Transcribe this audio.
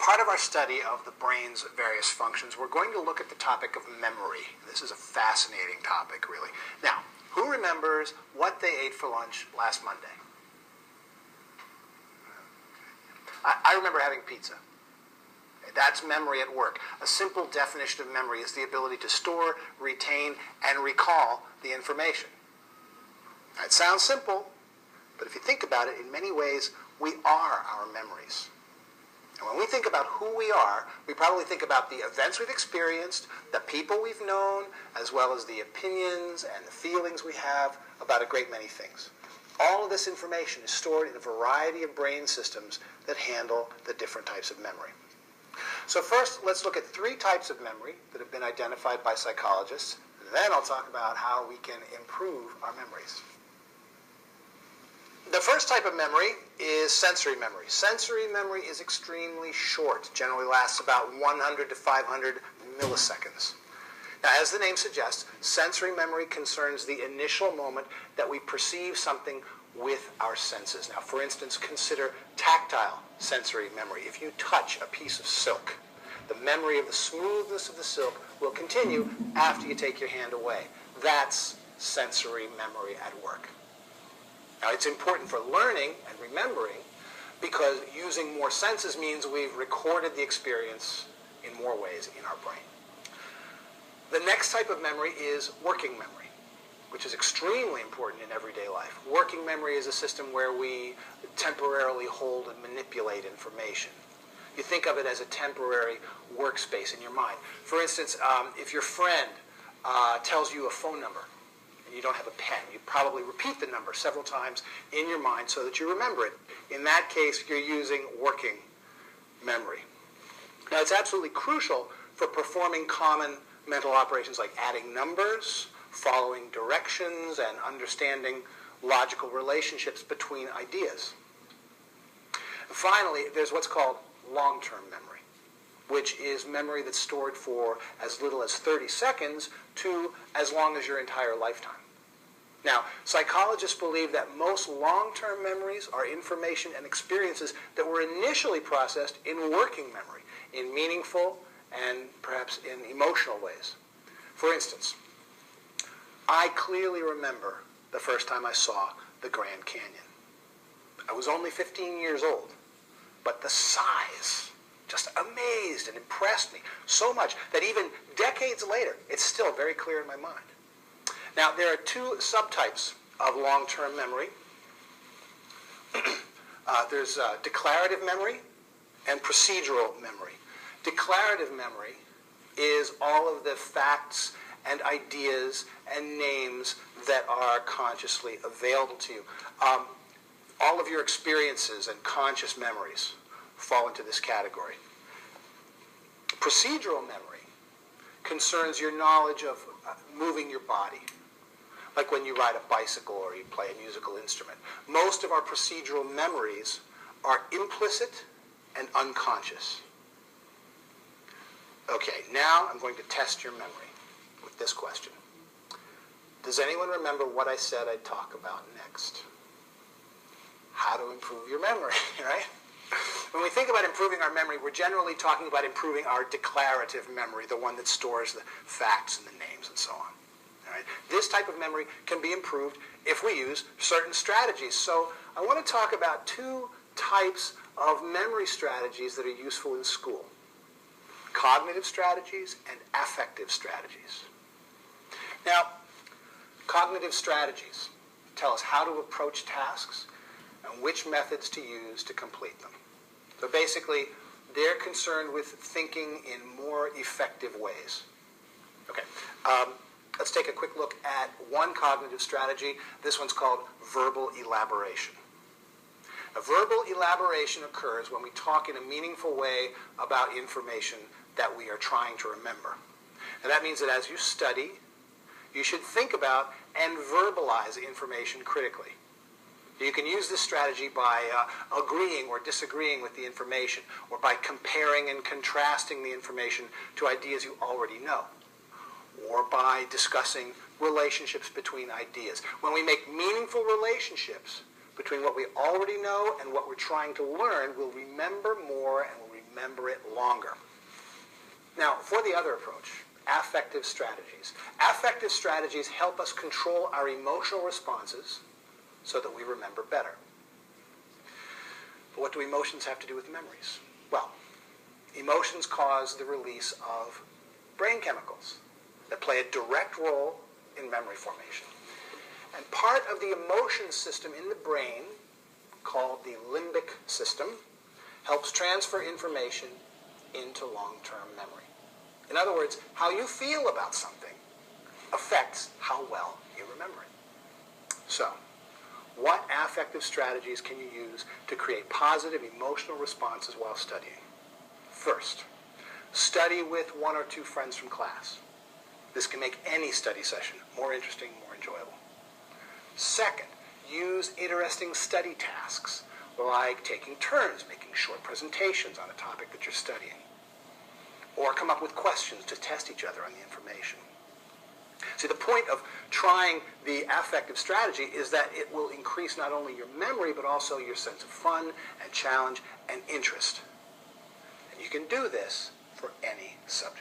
part of our study of the brain's various functions, we're going to look at the topic of memory. This is a fascinating topic, really. Now, who remembers what they ate for lunch last Monday? I remember having pizza. That's memory at work. A simple definition of memory is the ability to store, retain, and recall the information. It sounds simple, but if you think about it, in many ways, we are our memories. And when we think about who we are, we probably think about the events we've experienced, the people we've known, as well as the opinions and the feelings we have about a great many things. All of this information is stored in a variety of brain systems that handle the different types of memory. So first, let's look at 3 types of memory that have been identified by psychologists. Then I'll talk about how we can improve our memories. The first type of memory is sensory memory. Sensory memory is extremely short, generally lasts about 100 to 500 milliseconds. Now, as the name suggests, sensory memory concerns the initial moment that we perceive something with our senses. Now, for instance, consider tactile sensory memory. If you touch a piece of silk, the memory of the smoothness of the silk will continue after you take your hand away. That's sensory memory at work. Now, it's important for learning and remembering because using more senses means we've recorded the experience in more ways in our brain. The next type of memory is working memory, which is extremely important in everyday life. Working memory is a system where we temporarily hold and manipulate information. You think of it as a temporary workspace in your mind. For instance, if your friend tells you a phone number, you don't have a pen, you probably repeat the number several times in your mind so that you remember it. In that case, you're using working memory. Now, it's absolutely crucial for performing common mental operations like adding numbers, following directions, and understanding logical relationships between ideas. And finally, there's what's called long-term memory, which is memory that's stored for as little as 30 seconds to as long as your entire lifetime. Now, psychologists believe that most long-term memories are information and experiences that were initially processed in working memory, in meaningful and perhaps in emotional ways. For instance, I clearly remember the first time I saw the Grand Canyon. I was only 15 years old, but the size just amazed and impressed me so much that even decades later, it's still very clear in my mind. Now, there are 2 subtypes of long-term memory. There's declarative memory and procedural memory. Declarative memory is all of the facts and ideas and names that are consciously available to you. All of your experiences and conscious memories fall into this category. Procedural memory concerns your knowledge of moving your body, like when you ride a bicycle or you play a musical instrument. Most of our procedural memories are implicit and unconscious. Okay, now I'm going to test your memory with this question. Does anyone remember what I said I'd talk about next? How to improve your memory, right? When we think about improving our memory, we're generally talking about improving our declarative memory, the one that stores the facts and the names and so on. All right? This type of memory can be improved if we use certain strategies. So I want to talk about 2 types of memory strategies that are useful in school: cognitive strategies and affective strategies. Now, cognitive strategies tell us how to approach tasks and which methods to use to complete them. So basically, they're concerned with thinking in more effective ways. Okay, let's take a quick look at one cognitive strategy. This one's called verbal elaboration. A verbal elaboration occurs when we talk in a meaningful way about information that we are trying to remember. And that means that as you study, you should think about and verbalize information critically. You can use this strategy by agreeing or disagreeing with the information, or by comparing and contrasting the information to ideas you already know, or by discussing relationships between ideas. When we make meaningful relationships between what we already know and what we're trying to learn, we'll remember more and we'll remember it longer. Now, for the other approach, affective strategies. Affective strategies help us control our emotional responses so that we remember better. But what do emotions have to do with memories? Well, emotions cause the release of brain chemicals that play a direct role in memory formation. And part of the emotion system in the brain, called the limbic system, helps transfer information into long-term memory. In other words, how you feel about something affects how well you remember it. So, what affective strategies can you use to create positive emotional responses while studying? First, study with one or two friends from class. This can make any study session more interesting, more enjoyable. Second, use interesting study tasks, like taking turns making short presentations on a topic that you're studying, or come up with questions to test each other on the information. See, the point of trying the affective strategy is that it will increase not only your memory, but also your sense of fun and challenge and interest. And you can do this for any subject.